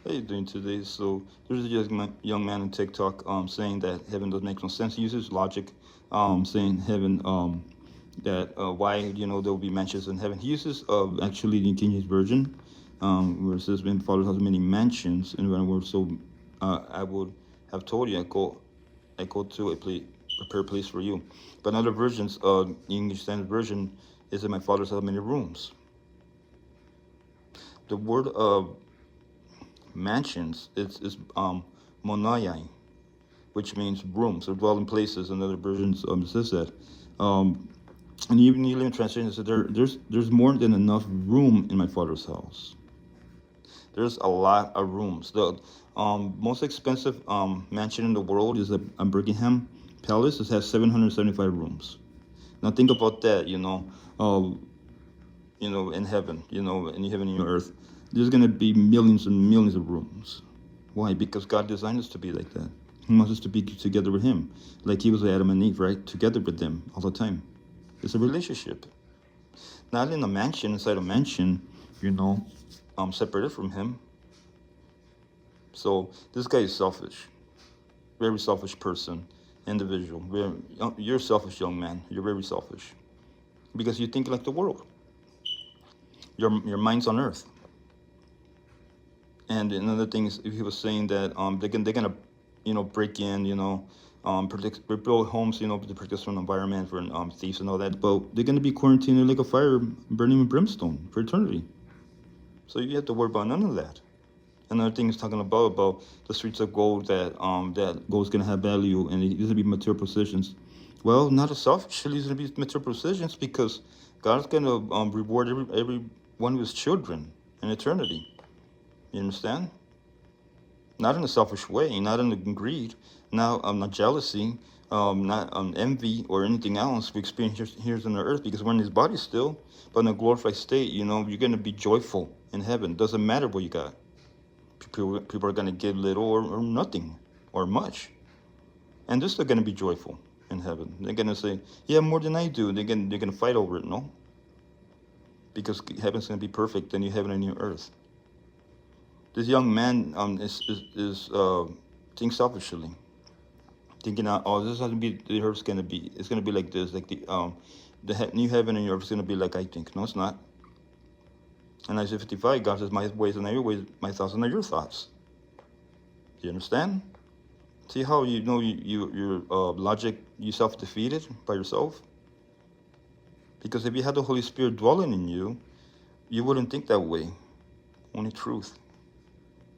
How you doing today? So there's a young man on TikTok saying that heaven doesn't make no sense. He uses logic, saying heaven that why there will be mansions in heaven. He uses actually the King James Version, where it says, "In Father's house many mansions," and when I were so I would have told you, I go to a place, prepare a place for you. But other versions, the English Standard Version, is in my Father's house many rooms. The word mansions is monai, which means rooms or dwelling places. And other versions says that. And even New Living Translation said there's more than enough room in my Father's house. There's a lot of rooms. The most expensive mansion in the world is a Buckingham Palace. It has 775 rooms. Now think about that. In heaven, in heaven and earth, there's gonna be millions and millions of rooms. Why? Because God designed us to be like that. He wants us to be together with Him, like He was with Adam and Eve, right? Together with them all the time. It's a relationship. Not in a mansion, inside a mansion, separated from Him. So this guy is selfish, very selfish person, individual. You're a selfish young man. You're very selfish because you think like the world. Your mind's on earth. And another thing is, he was saying that they're gonna, break in, build homes, to protect us from the environment, for thieves and all that. But they're gonna be quarantined in like a fire, burning with brimstone for eternity. So you have to worry about none of that. Another thing is talking about the streets of gold, that gold's gonna have value, and these gonna be material possessions. Well, not as selfishly, these gonna be material possessions because God's gonna reward every one of His children in eternity. You understand? Not in a selfish way, not in greed, not jealousy, not envy or anything else we experience here on the earth, because we're in this body still, but in a glorified state, you're going to be joyful in heaven. Doesn't matter what you got. People are going to give little or nothing or much. And they're still going to be joyful in heaven. They're going to say, yeah, more than I do. They're going to fight over it, no? Because heaven's going to be perfect, and you heaven and your earth. This young man is thinking selfishly, thinking, oh, this is how the earth's gonna be. It's gonna be like this, like the new heaven and earth is gonna be like I think. No, it's not. In Isaiah 55, God says, "My ways are not your ways, my thoughts are not your thoughts." Do you understand? See how your logic, you self-defeated by yourself? Because if you had the Holy Spirit dwelling in you, you wouldn't think that way. Only truth.